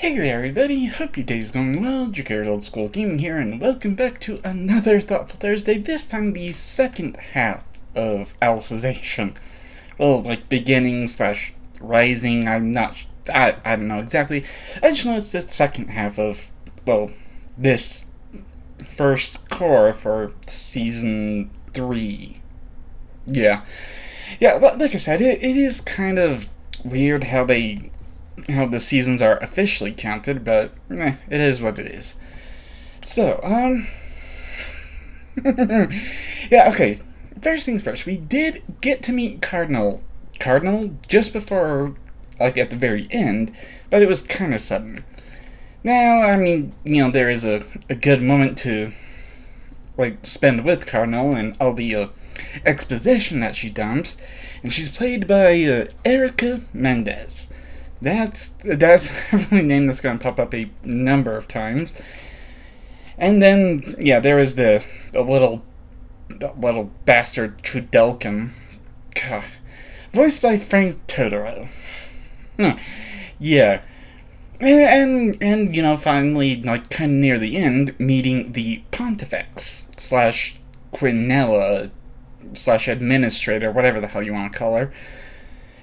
Hey there everybody, hope your day's going well. Jacared Old School Gaming here, and welcome back to another Thoughtful Thursday, this time the second half of Alicization. Well, like beginning slash rising, I don't know exactly. I just know it's the second half of, well, this first core for Season 3. Yeah, like I said, it is kind of weird how the seasons are officially counted, but it is what it is. So, yeah, okay. First things first, we did get to meet Cardinal just before, like, at the very end, but it was kind of sudden. Now, I mean, there is a good moment to, like, spend with Cardinal and all the exposition that she dumps, and she's played by Erica Mendez. That's a name that's going to pop up a number of times. And then, yeah, there is the little bastard Trudelkin. God. Voiced by Frank Totoro. Yeah. And finally, like, kind of near the end, meeting the Pontifex / Quinella / administrator, whatever the hell you want to call her.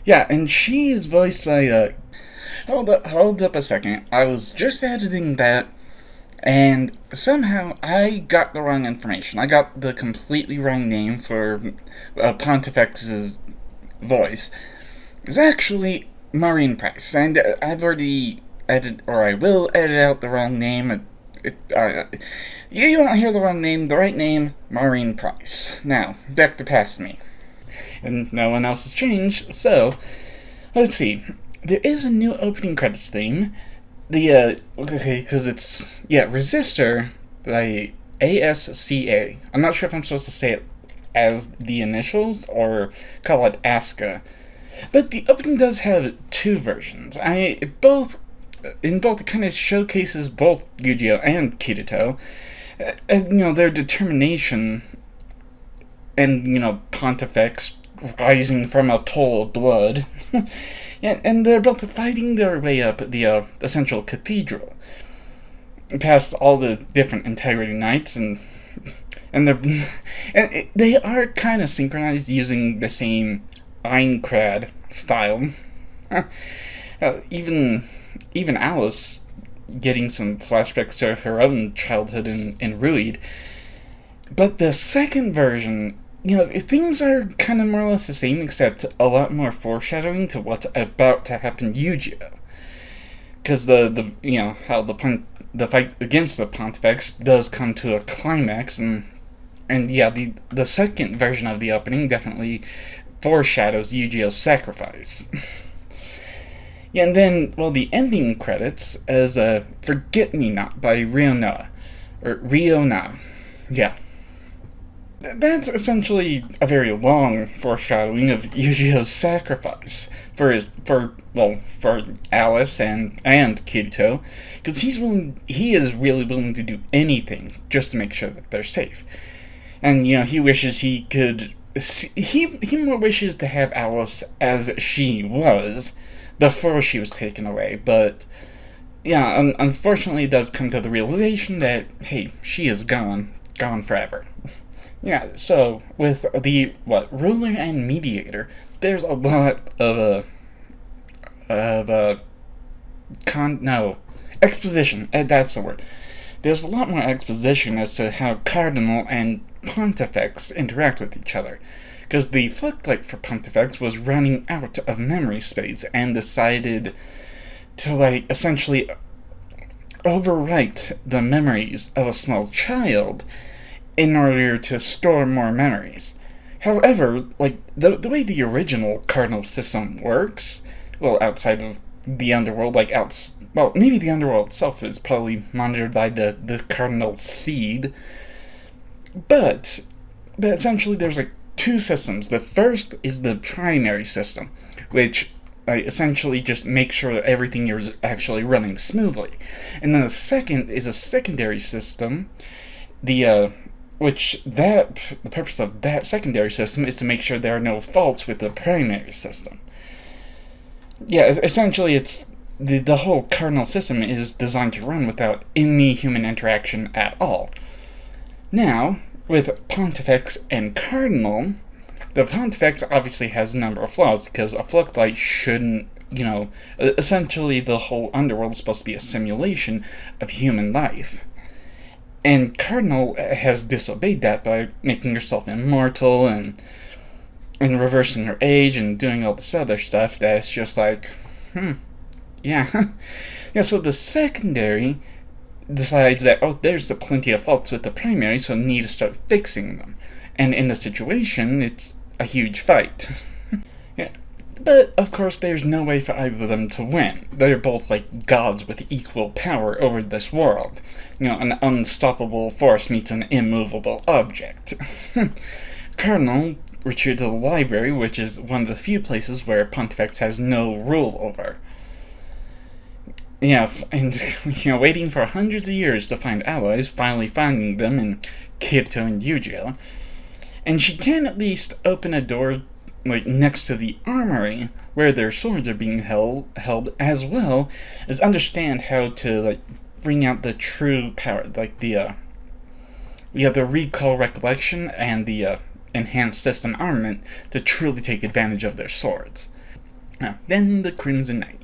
Yeah, and she is voiced by, Hold up a second. I was just editing that, and somehow I got the wrong information. I got the completely wrong name for Pontifex's voice. It's actually Maureen Price, and I've already I will edit out the wrong name. You don't hear the wrong name. The right name, Maureen Price. Now, back to past me. And no one else has changed, so let's see. There is a new opening credits theme. Because it's, Resistor by ASCA. I'm not sure if I'm supposed to say it as the initials or call it ASCA. But the opening does have two versions. In both it kind of showcases both Yu-Gi-Oh! And Kirito. Their determination and, Pontifex rising from a pool of blood. Yeah, and they're both fighting their way up the central cathedral, past all the different Integrity Knights, and they are kind of synchronized using the same Einkrad style. Even Alice getting some flashbacks to her own childhood in Ruid. But the second version, things are kind of more or less the same, except a lot more foreshadowing to what's about to happen Yu-Gi-Oh! Because how the fight against the Pontifex does come to a climax, and the second version of the opening definitely foreshadows Yu-Gi-Oh's sacrifice. Yeah, and then, the ending credits as Forget Me Not by Rio Na. Yeah. That's essentially a very long foreshadowing of Yu-Gi-Oh's sacrifice for Alice and Kirito, because he is really willing to do anything just to make sure that they're safe. And he wishes he could he more wishes to have Alice as she was before she was taken away, but unfortunately it does come to the realization that, hey, she is gone forever. Yeah, so with the ruler and mediator, there's a lot of exposition. That's the word. There's a lot more exposition as to how Cardinal and Pontifex interact with each other, because the Flicklight for Pontifex was running out of memory space and decided to essentially overwrite the memories of a small child in order to store more memories. However, the way the original Cardinal system works, outside of the Underworld, maybe the Underworld itself is probably monitored by the Cardinal Seed, but essentially there's two systems. The first is the primary system, which essentially just makes sure that everything is actually running smoothly. And then the second is a secondary system, the purpose of that secondary system is to make sure there are no faults with the primary system. Yeah, essentially it's the whole cardinal system is designed to run without any human interaction at all. Now, with Pontifex and Cardinal, the Pontifex obviously has a number of flaws, because a Fluctite shouldn't, essentially the whole underworld is supposed to be a simulation of human life. And Cardinal has disobeyed that by making herself immortal and reversing her age and doing all this other stuff that's just like, yeah. Yeah, so the secondary decides that, there's plenty of faults with the primary, so need to start fixing them. And in the situation, it's a huge fight. Yeah. But, of course, there's no way for either of them to win. They're both like gods with equal power over this world. An unstoppable force meets an immovable object. Cardinal retreated to the library, which is one of the few places where Pontifex has no rule over. Yeah, and, waiting for hundreds of years to find allies, finally finding them in Kirito and Yu-Gi-Oh! And she can at least open a door, next to the armory, where their swords are being held, as well as understand how to, bring out the true power, the recall recollection and the, enhanced system armament to truly take advantage of their swords. Then the Crimson Knight.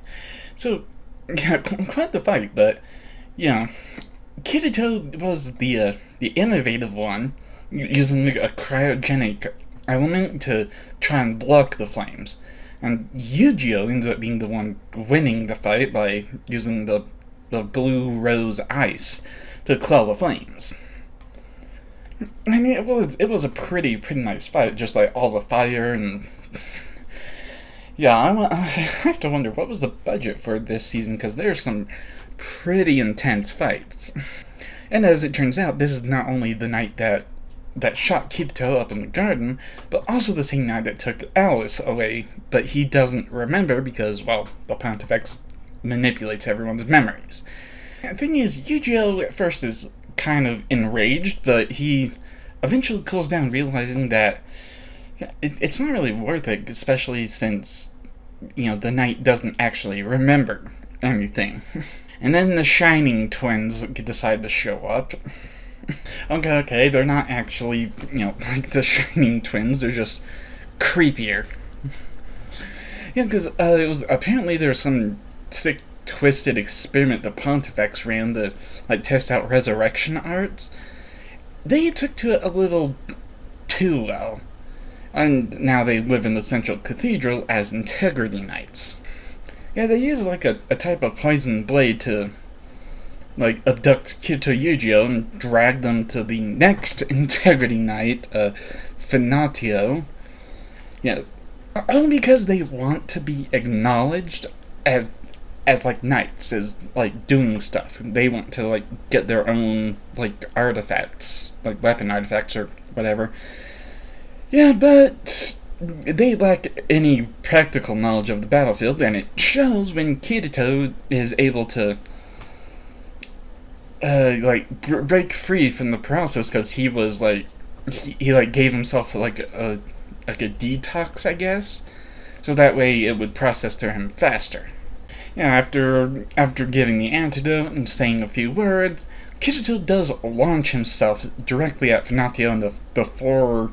So, yeah, quite the fight, but, Kirito was the innovative one, using a cryogenic element to try and block the flames. And Yu-Gi-Oh! Ends up being the one winning the fight by using the blue rose ice to quell the flames. I mean, it was a pretty nice fight, just all the fire and... Yeah, I have to wonder, what was the budget for this season, because there's some pretty intense fights. And as it turns out, this is not only the night that shot Kirito up in the garden, but also the same night that took Alice away, but he doesn't remember because, the Pontifex manipulates everyone's memories. The thing is, Yu-Gi-Oh! At first is kind of enraged, but he eventually cools down, realizing that it's not really worth it, especially since, the knight doesn't actually remember anything. And then the Shining twins decide to show up. Okay, they're not actually, like the Shining twins, they're just creepier. Yeah, because it was, apparently there was some sick, twisted experiment the Pontifex ran to, test out resurrection arts. They took to it a little too well. And now they live in the Central Cathedral as Integrity Knights. Yeah, they use, a type of poison blade to, abduct Kirito Yu-Gi-Oh! And drag them to the next Integrity Knight, Finatio. Yeah, only because they want to be acknowledged as knights, as, doing stuff. They want to, get their own, artifacts, weapon artifacts or whatever. Yeah, but they lack any practical knowledge of the battlefield, and it shows when Kirito is able to, break free from the process, because he was, he gave himself, a detox, I guess, so that way it would process through him faster. After giving the antidote and saying a few words, Kirito does launch himself directly at Finatio and the four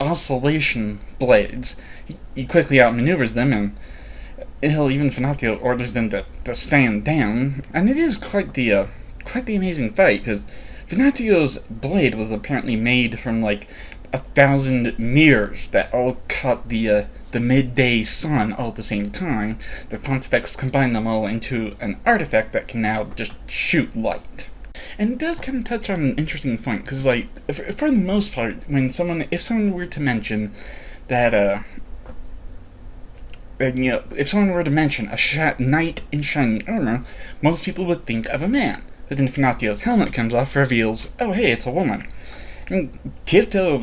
oscillation blades. He quickly outmaneuvers them, and even Finatio orders them to stand down. And it is quite the amazing fight, because Finatio's blade was apparently made from 1,000 mirrors that all caught the midday sun all at the same time. The Pontifex combined them all into an artifact that can now just shoot light. And it does kind of touch on an interesting point, because, for the most part, if someone were to mention that, if someone were to mention a knight in shining armor, most people would think of a man. But then Finatio's helmet comes off, reveals, oh hey, it's a woman. And Kirito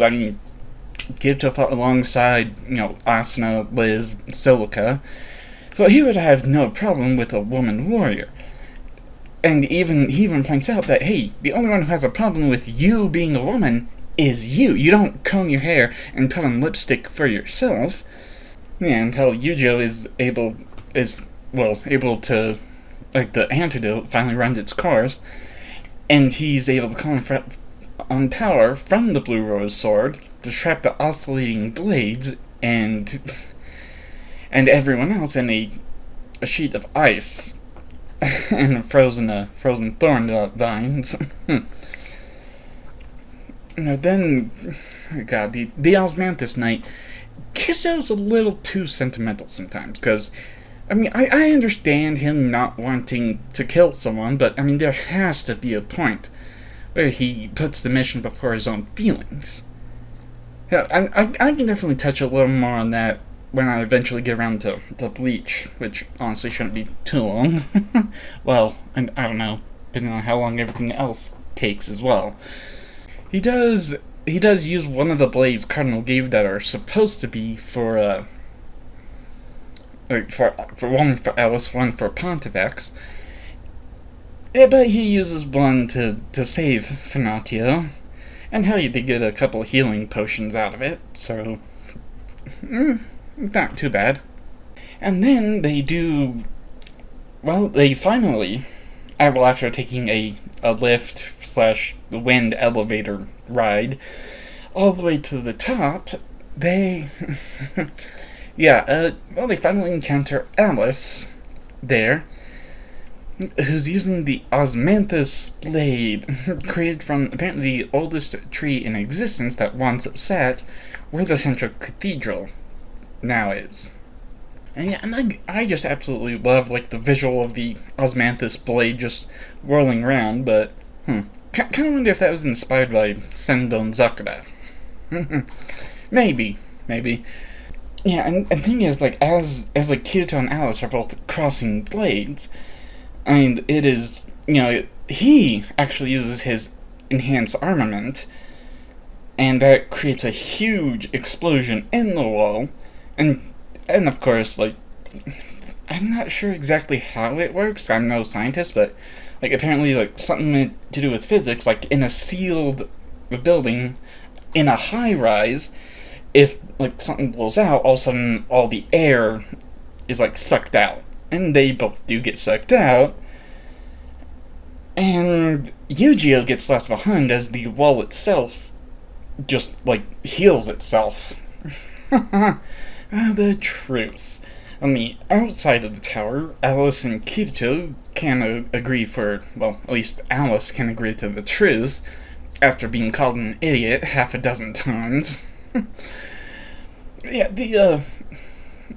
fought alongside, Asuna, Liz, Silica, so he would have no problem with a woman warrior. And he even points out that, hey, the only one who has a problem with you being a woman is you. You don't comb your hair and put on lipstick for yourself. Yeah, until Yu-Gi-Oh! is able to like the antidote, finally runs its course, and he's able to call on power from the Blue Rose Sword to trap the oscillating blades and everyone else in a sheet of ice and frozen thorn vines. Then, God, the Osmanthus Knight, Kirito's a little too sentimental sometimes, because, I mean, I understand him not wanting to kill someone, but, I mean, there has to be a point where he puts the mission before his own feelings. Yeah, I can definitely touch a little more on that when I eventually get around to Bleach, which honestly shouldn't be too long. Well, and I don't know, depending on how long everything else takes as well. He does use one of the blades Cardinal gave that are supposed to be for one for Alice, one for Pontifex. Yeah, but he uses one to save Finatio, and hell, you did get a couple healing potions out of it, so not too bad. And then they finally, after taking a lift/wind elevator ride all the way to the top, they they finally encounter Alice there, who's using the Osmanthus blade, created from apparently the oldest tree in existence that once sat where the central cathedral now is. And I just absolutely love, like, the visual of the Osmanthus blade just whirling around, but, kind of wonder if that was inspired by Senbon Zakura. Maybe. Yeah, and the thing is, like, as like, Kirito and Alice are both crossing blades, I mean, it is, he actually uses his enhanced armament, and that creates a huge explosion in the wall, and of course, like, I'm not sure exactly how it works, I'm no scientist, but, like, apparently, like, something to do with physics, like, in a sealed building, in a high-rise, if, like, something blows out, all of a sudden, all the air is, like, sucked out. And they both do get sucked out, and Yu-Gi-Oh gets left behind as the wall itself just, like, heals itself. The truce. On the outside of the tower, Alice and Kirito can agree at least Alice can agree to the truce, after being called an idiot half a dozen times.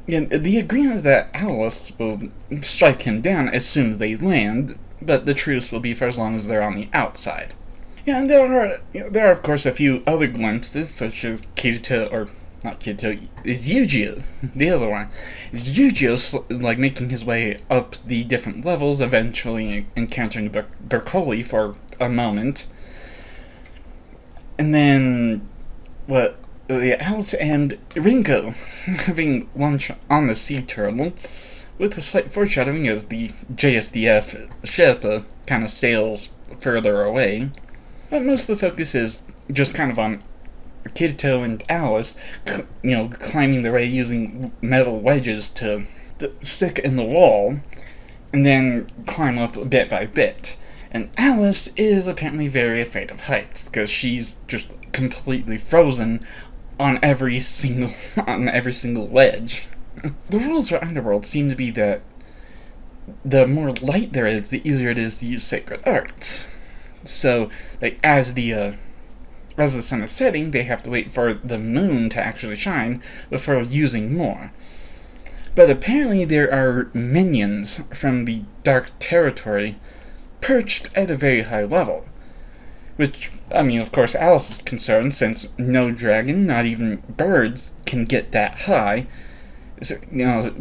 The agreement is that Alice will strike him down as soon as they land, but the truce will be for as long as they're on the outside. Yeah, and there are of course a few other glimpses, such as is Yu-Gi-Oh! The other one is Yu-Gi-Oh! Like, making his way up the different levels, eventually encountering Bercoli for a moment. And then, Alice and Rinko having lunch on the sea turtle, with a slight foreshadowing as the JSDF ship kind of sails further away. But most of the focus is just kind of on Kirito and Alice, climbing their way using metal wedges to stick in the wall, and then climb up bit by bit. And Alice is apparently very afraid of heights, because she's just completely frozen on every single wedge. The rules for Underworld seem to be that the more light there is, the easier it is to use sacred art. So, like, as the sun is setting, they have to wait for the moon to actually shine before using more. But apparently there are minions from the Dark Territory perched at a very high level. Which, I mean, of course, Alice is concerned, since no dragon, not even birds, can get that high,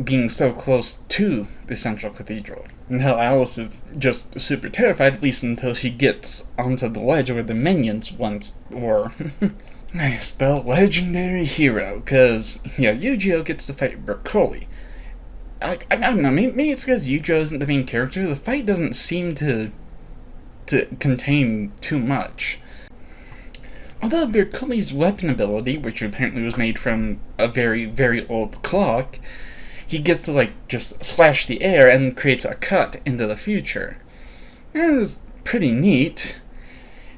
being so close to the Central Cathedral. And how Alice is just super terrified, at least until she gets onto the ledge where the minions once were. Nice, the legendary hero, because, Yu-Gi-Oh! Gets to fight Bercoli. I don't know, maybe it's because Yu-Gi-Oh! Isn't the main character. The fight doesn't seem to contain too much. Although Bercoli's weapon ability, which apparently was made from a very, very old clock, he gets to, like, just slash the air and creates a cut into the future. And it was pretty neat.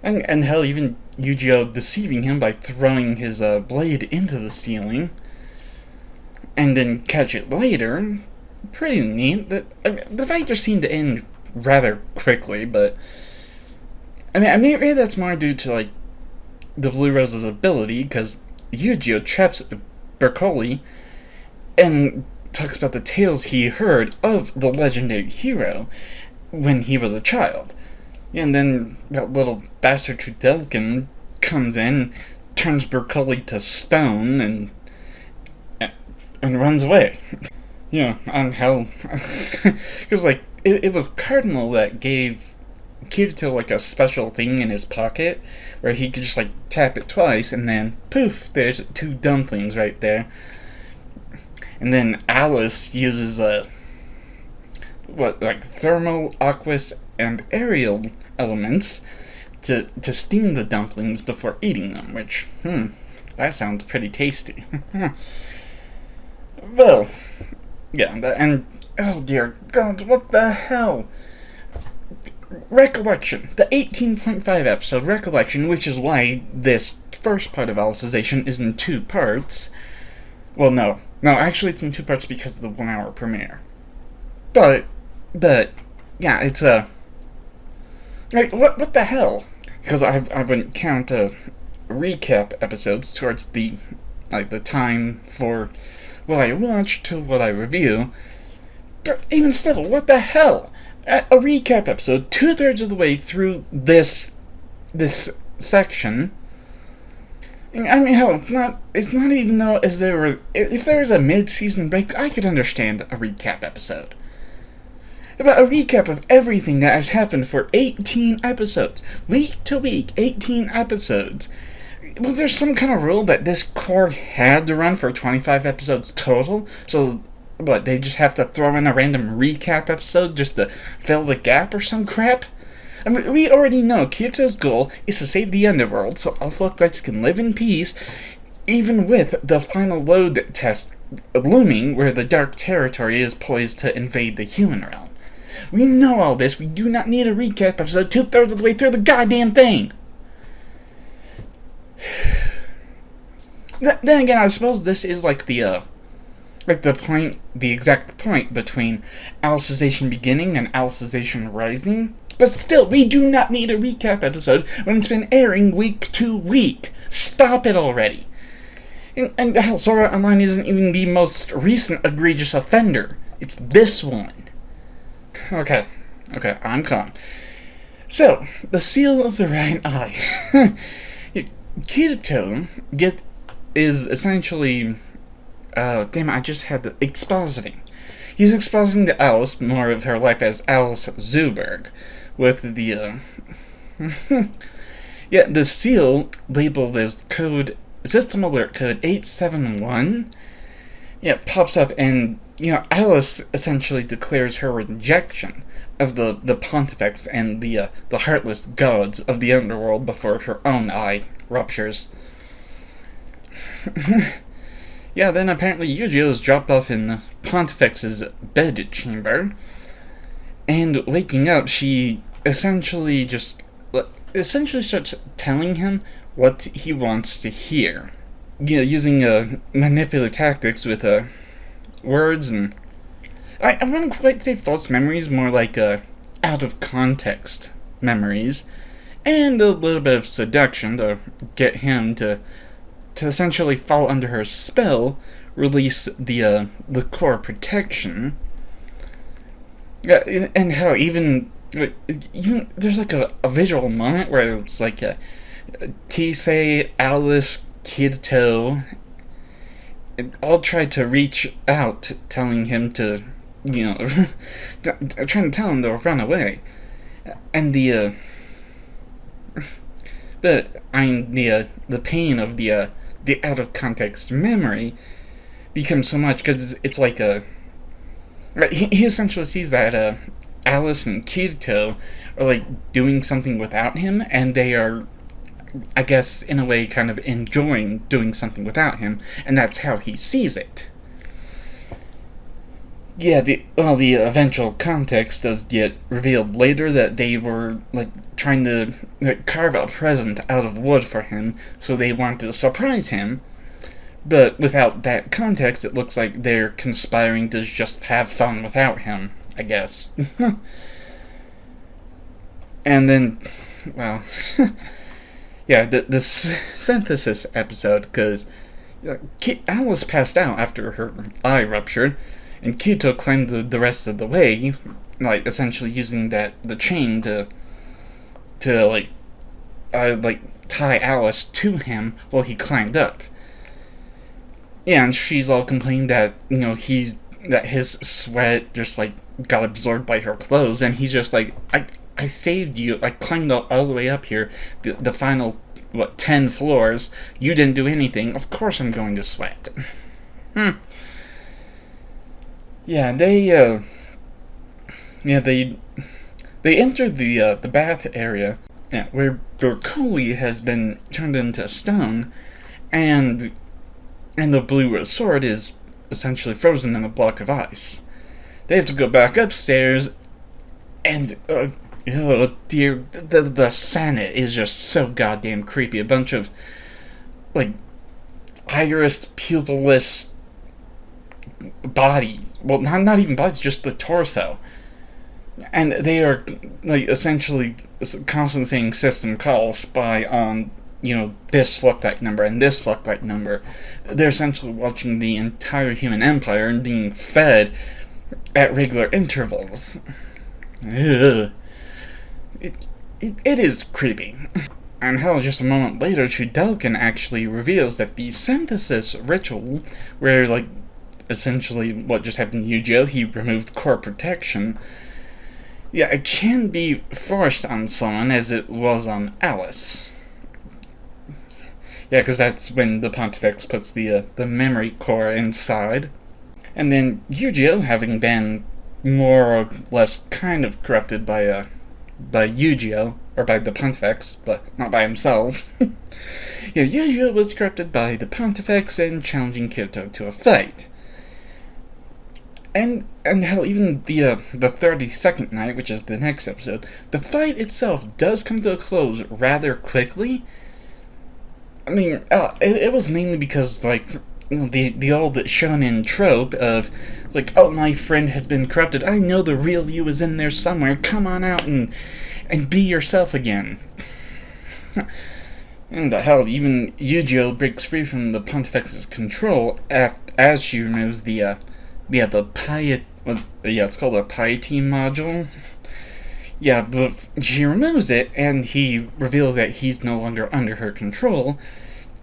And hell, even Yu-Gi-Oh! Deceiving him by throwing his blade into the ceiling and then catch it later. Pretty neat. The fight just seemed to end rather quickly, but I mean, maybe that's more due to, like, the Blue Rose's ability, because Yu-Gi-Oh! Traps Bercoli and talks about the tales he heard of the legendary hero when he was a child. And then that little bastard Trudelkin comes in, turns Bercoli to stone, and runs away. On hell. Because, like, it was Cardinal that gave Kirito, like, a special thing in his pocket, where he could just, like, tap it twice, and then, poof, there's 2 dumplings right there. And then Alice uses, thermal, aqueous, and aerial elements to steam the dumplings before eating them, which, that sounds pretty tasty. Well, yeah, and, oh dear God, what the hell? Recollection, the 18.5 episode Recollection, which is why this first part of Alicization is in 2 parts. Well, no, actually it's in 2 parts because of the 1 hour premiere. But, yeah, it's like, what the hell? Because I wouldn't count recap episodes towards the time for what I watch to what I review. But even still, what the hell? A recap episode, 2/3 of the way through this section. I mean, hell, it's not even though if there was a mid-season break, I could understand a recap episode. But a recap of everything that has happened for 18 episodes, week to week, 18 episodes. Was there some kind of rule that this core had to run for 25 episodes total? So, what, they just have to throw in a random recap episode just to fill the gap or some crap? I mean, we already know Kirito's goal is to save the Underworld so Elflockites can live in peace, even with the final load test looming where the Dark Territory is poised to invade the human realm. We know all this. We do not need a recap episode 2/3 of the way through the goddamn thing. Then again, I suppose this is like the exact point between Alicization beginning and Alicization rising. But still, we do not need a recap episode when it's been airing week to week. Stop it already. And hell, Sword Art Online isn't even the most recent egregious offender. It's this one. Okay, I'm calm. So, the seal of the right eye. Kirito is essentially... damn it, I just had the... expositing. He's expositing to Alice more of her life as Alice Zuberg, with the, yeah, the seal labeled as System Alert Code 871, pops up, and, Alice essentially declares her rejection of the Pontifex and the heartless gods of the underworld before her own eye ruptures. Yeah, then apparently Yu-Gi-Oh! Is dropped off in the Pontifex's bed chamber, and waking up, she essentially starts telling him what he wants to hear. Using manipulative tactics with words, and I wouldn't quite say false memories, more like out of context memories, and a little bit of seduction to get him to essentially fall under her spell, release the core protection. Yeah, and how even there's like a visual moment where it's like Kisei, Alice, Kirito all try to reach out, telling him to, trying to tell him to run away, and but the pain of the out of context memory becomes so much because it's like he essentially sees that Alice and Kirito are like doing something without him, and they are, I guess, in a way, kind of enjoying doing something without him, and that's how he sees it. Yeah, the eventual context does get revealed later that they were like trying to carve a present out of wood for him, so they wanted to surprise him. But without that context, it looks like they're conspiring to just have fun without him, I guess. And then, well, yeah, the synthesis episode, because Alice passed out after her eye ruptured, and Kito climbed the rest of the way, like essentially using the chain to tie Alice to him while he climbed up. Yeah, and she's all complaining that that his sweat just like got absorbed by her clothes, and he's just like, I saved you. I climbed all the way up here, the final 10 floors. You didn't do anything. Of course I'm going to sweat. Yeah, they enter the bath area, yeah, where Coley has been turned into stone, and the blue sword is essentially frozen in a block of ice. They have to go back upstairs, and oh dear, the Senate is just so goddamn creepy. A bunch of like iris pupilless bodies. Well, not even bodies, just the torso. And they are like essentially constantly saying system call, spy on this Fluctite number and this Fluctite number. They're essentially watching the entire human empire and being fed at regular intervals. Ugh. It is creepy. And hell, just a moment later, Chudelkin actually reveals that the synthesis ritual, where like essentially what just happened to Yu-Gi-Oh, he removed core protection. Yeah, it can be forced on someone as it was on Alice. Yeah, because that's when the Pontifex puts the memory core inside. And then Yu-Gi-Oh, having been more or less kind of corrupted by Yu-Gi-Oh, or by the Pontifex, but not by himself. Yeah, Yu-Gi-Oh was corrupted by the Pontifex and challenging Kirito to a fight. And hell, even the 32nd night, which is the next episode, the fight itself does come to a close rather quickly. I mean, it was mainly because, like, the old shonen trope of, like, oh, my friend has been corrupted, I know the real you is in there somewhere, come on out and be yourself again. And hell, even Yu-Gi-Oh breaks free from the Pontifex's control as she removes it's called a piety module. Yeah, but she removes it, and he reveals that he's no longer under her control.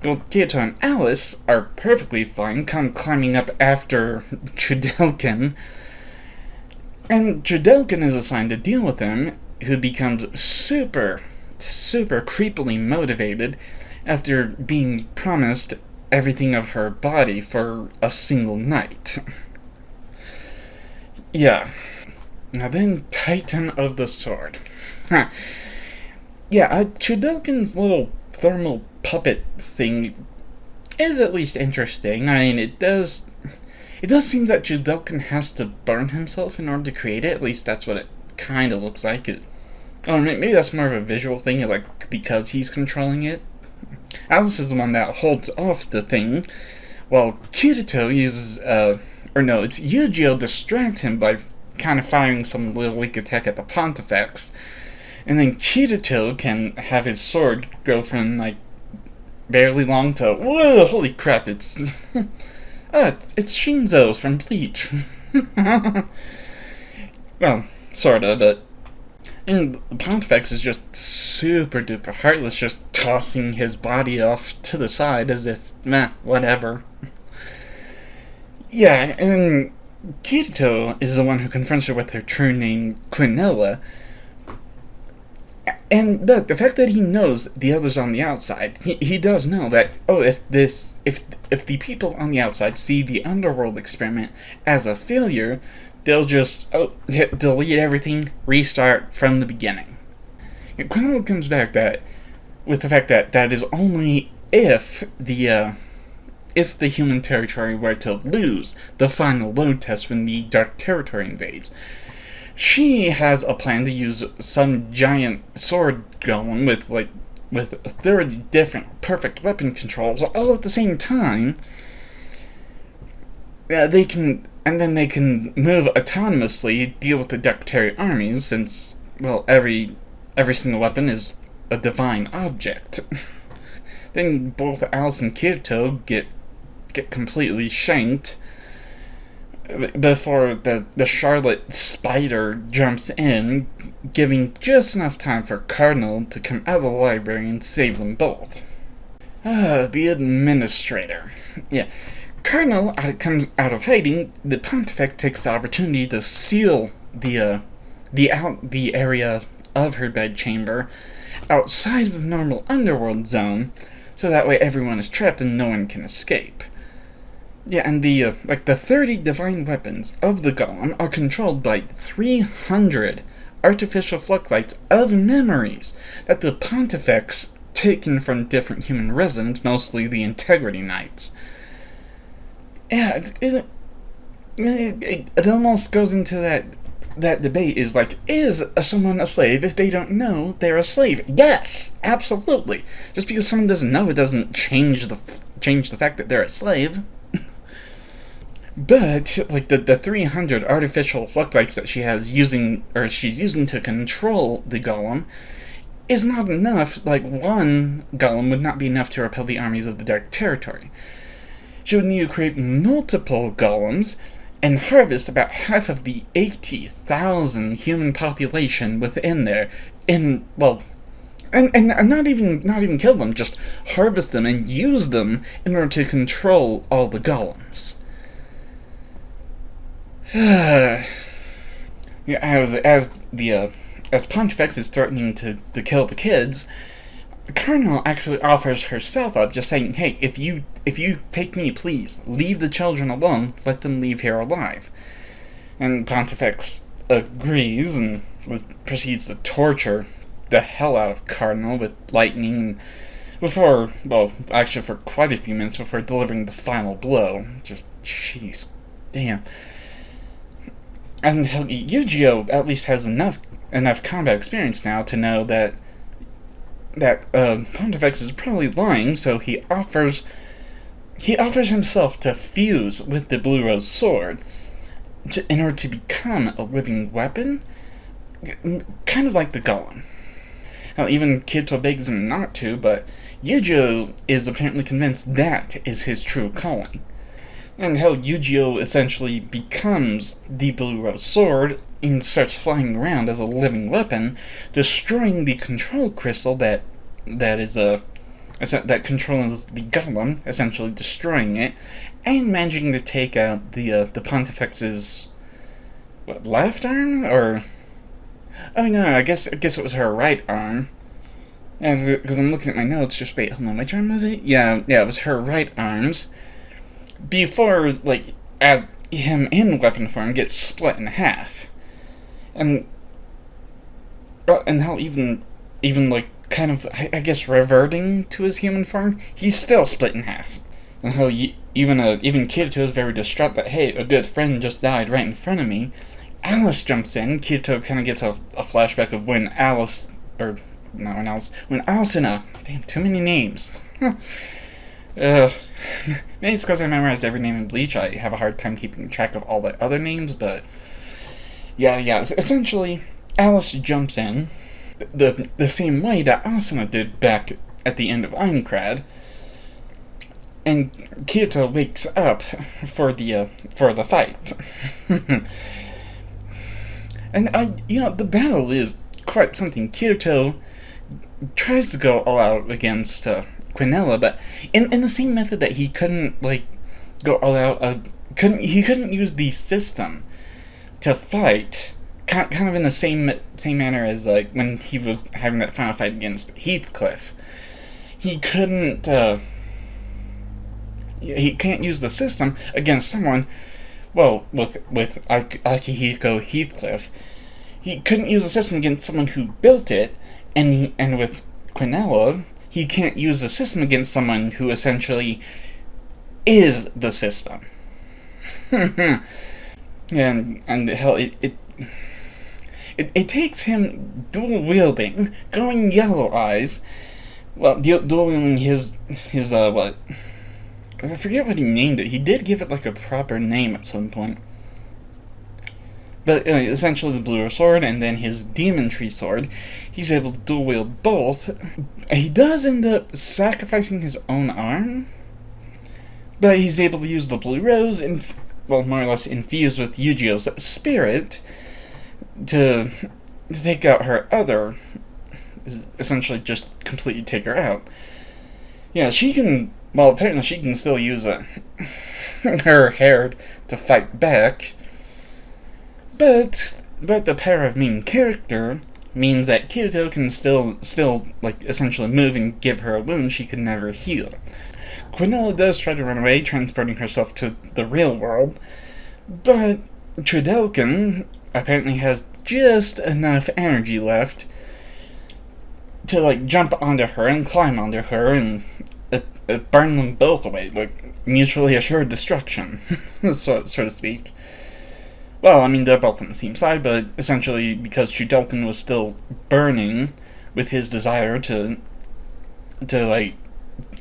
Both Kirito and Alice are perfectly fine, come climbing up after Chudelkin. And Chudelkin is assigned to deal with him, who becomes super creepily motivated after being promised everything of her body for a single night. Yeah. Now then, Titan of the Sword. Yeah, Chudelkin's little thermal puppet thing is at least interesting. I mean, it does seem that Chudelkin has to burn himself in order to create it. At least that's what it kind of looks like. Maybe that's more of a visual thing, like, because he's controlling it. Alice is the one that holds off the thing, while Kirito uses, it's Yu-Gi-Oh distracts him by kind of firing some little weak attack at the Pontifex, and then Kirito can have his sword go from, like, barely long to, whoa, holy crap, it's Shinzo from Bleach. Well, sorta, but, and the Pontifex is just super duper heartless, just tossing his body off to the side as if, whatever. Yeah, and Kirito is the one who confronts her with her true name, Quinella. And the fact that he knows the others on the outside, he does know that, if the people on the outside see the underworld experiment as a failure, they'll just, delete everything, restart from the beginning. And Quinella comes back with the fact that is only if the if the human territory were to lose the final load test when the Dark Territory invades. She has a plan to use some giant sword golem with 30 different perfect weapon controls all at the same time. They can move autonomously, deal with the Dark Territory armies, since, well, every single weapon is a divine object. Then both Alice and Kirito get completely shanked before the Charlotte Spider jumps in, giving just enough time for Cardinal to come out of the library and save them both. The Administrator. Yeah. Cardinal comes out of hiding. The Pontifex takes the opportunity to seal the area of her bedchamber outside of the normal underworld zone, so that way everyone is trapped and no one can escape. Yeah, and the 30 divine weapons of the golem are controlled by 300 artificial floodlights of memories that the Pontifex taken from different human residents, mostly the Integrity Knights. Yeah, it almost goes into that debate is like, is someone a slave if they don't know they're a slave? Yes, absolutely. Just because someone doesn't know, it doesn't change the fact that they're a slave. But like the 300 artificial floodlights that she's using to control the golem is not enough. Like, one golem would not be enough to repel the armies of the Dark Territory. She would need to create multiple golems and harvest about half of the 80,000 human population within there, and not even kill them, just harvest them and use them in order to control all the golems. Yeah, as Pontifex is threatening to kill the kids, Cardinal actually offers herself up, just saying, "Hey, if you take me, please leave the children alone. Let them leave here alive." And Pontifex agrees and proceeds to torture the hell out of Cardinal with lightning, for quite a few minutes before delivering the final blow. Just, jeez, damn. And Yu-Gi-Oh! At least has enough combat experience now to know that Pontifex is probably lying, so he offers himself to fuse with the Blue Rose Sword in order to become a living weapon, kind of like the golem. Now, even Kirito begs him not to, but Yu-Gi-Oh! Is apparently convinced that is his true calling. And how Yu-Gi-Oh! Essentially becomes the Blue Rose Sword and starts flying around as a living weapon, destroying the control crystal that controls the golem, essentially destroying it, and managing to take out the Pontifex's left arm, or I guess it was her right arm. And because I'm looking at my notes, just wait, hold on, which arm was it? Yeah, it was her right arms. Before, him in weapon form gets split in half. And how even kind of, I guess, reverting to his human form, he's still split in half. And how even Kirito is very distraught that, hey, a good friend just died right in front of me. Alice jumps in. Kirito kind of gets a flashback of when Alice and damn, too many names. Maybe it's because I memorized every name in Bleach. I have a hard time keeping track of all the other names, but yeah. Essentially, Alice jumps in the same way that Asuna did back at the end of Aincrad, and Kirito wakes up for the fight. And the battle is quite something. Kirito tries to go all out against Quinella, but in the same method that he couldn't go all out. He couldn't use the system to fight. Kind of in the same manner as when he was having that final fight against Heathcliff. He couldn't. He can't use the system against someone. Well, with Akihiko Heathcliff, he couldn't use the system against someone who built it, and with Quinella, he can't use the system against someone who essentially is the system. and hell, it takes him dual wielding, going yellow eyes, well, dual wielding his what? I forget what he named it. He did give it like a proper name at some point. But essentially the blue sword and then his demon tree sword, he's able to dual wield both. He does end up sacrificing his own arm, but he's able to use the blue rose and, well, more or less infused with Yu-Gi-Oh's spirit to take out her other, essentially just completely take her out. Yeah, she can, well, apparently she can still use her hair to fight back, but the power of main character means that Kirito can still like, essentially move and give her a wound she could never heal. Quinella does try to run away, transporting herself to the real world, but Tridelkin apparently has just enough energy left to, like, jump onto her and climb onto her and burn them both away, like, mutually assured destruction, so to speak. Well, I mean, they're both on the same side, but essentially because Tridelkin was still burning with his desire to like,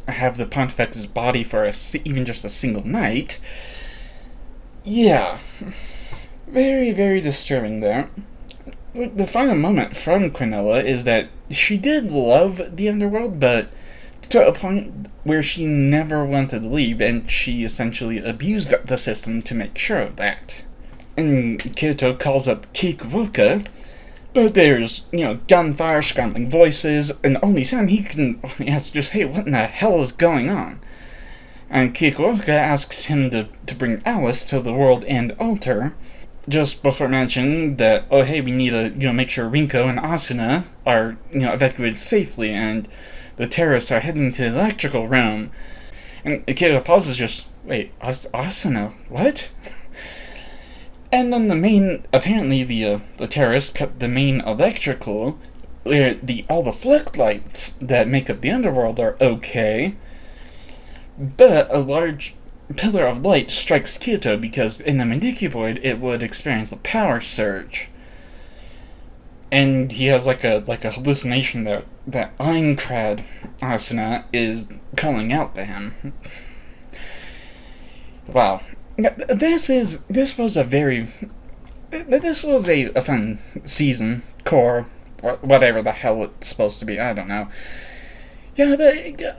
have the Pontifex's body for even just a single night. Yeah. Very, very disturbing there. The final moment from Quinella is that she did love the underworld, but to a point where she never wanted to leave, and she essentially abused the system to make sure of that. And Kirito calls up Kikuoka, but there's, gunfire, scrambling voices, and the only sound he has to just, hey, what in the hell is going on? And Kikuoka asks him to bring Alice to the World End Altar, just before mentioning that, oh hey, we need to, make sure Rinko and Asuna are, evacuated safely, and the terrorists are heading to the electrical realm. And Kirito pauses, just, wait, Asuna, what? And then apparently the terrorists cut the main electrical, where all the floodlights that make up the underworld are okay, but a large pillar of light strikes Kirito because in the Mandiki Void it would experience a power surge. And he has like a hallucination that Einkrad Asuna is calling out to him. Wow. This was a fun season, core, whatever the hell it's supposed to be, I don't know. Yeah, but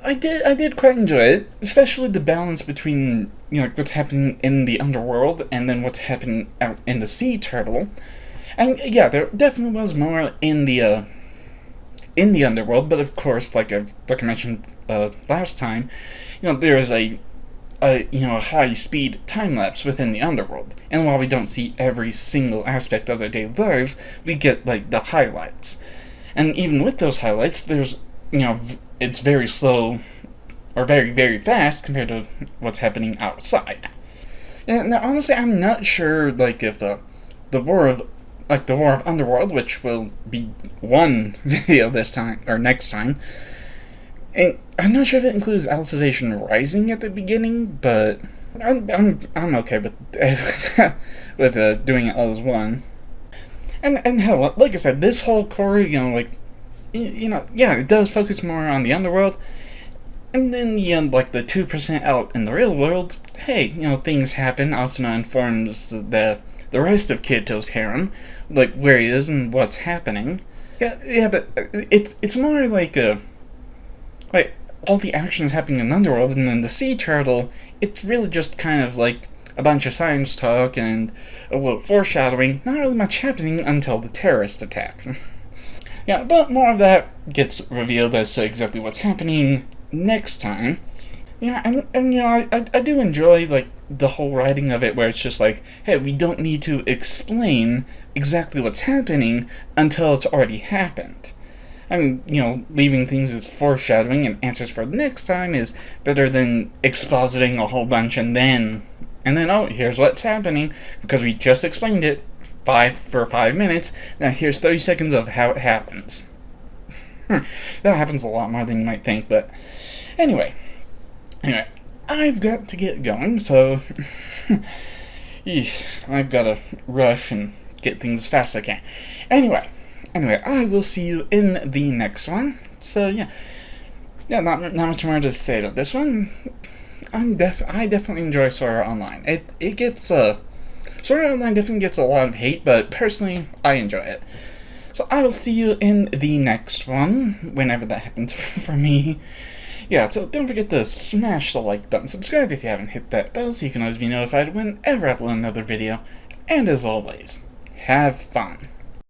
I did quite enjoy it, especially the balance between, what's happening in the underworld and then what's happening out in the sea turtle. And yeah, there definitely was more in the underworld, but of course, like I mentioned last time, there is a high-speed time-lapse within the underworld. And while we don't see every single aspect of their daily lives, we get, like, the highlights. And even with those highlights, there's, it's very slow, or very, very fast compared to what's happening outside. And now, honestly, I'm not sure, like, if the War of Underworld, which will be one video this time, or next time, and I'm not sure if it includes Alicization Rising at the beginning, but I'm okay with with doing it all as one. And hell, like I said, this whole core, yeah, it does focus more on the underworld, and then like the 2% out in the real world. Hey, things happen. Asuna informs the rest of Kirito's harem, like where he is and what's happening. Yeah, but it's more like all the action is happening in the underworld, and then the sea turtle, it's really just kind of like a bunch of science talk and a little foreshadowing, not really much happening until the terrorist attack. Yeah, but more of that gets revealed as to exactly what's happening next time. Yeah, and I do enjoy, like, the whole writing of it, where it's just like, hey, we don't need to explain exactly what's happening until it's already happened. And, leaving things as foreshadowing and answers for the next time is better than expositing a whole bunch and then, oh, here's what's happening, because we just explained it for 5 minutes, now here's 30 seconds of how it happens. That happens a lot more than you might think, but anyway, I've got to get going, so I've got to rush and get things as fast as I can. Anyway, I will see you in the next one. So yeah, not much more to say about this one. I definitely enjoy Sword Art Online. It gets Sword Art Online definitely gets a lot of hate, but personally, I enjoy it. So I will see you in the next one, whenever that happens for me. Yeah, so don't forget to smash the like button, subscribe if you haven't hit that bell so you can always be notified whenever I upload another video, and as always, have fun.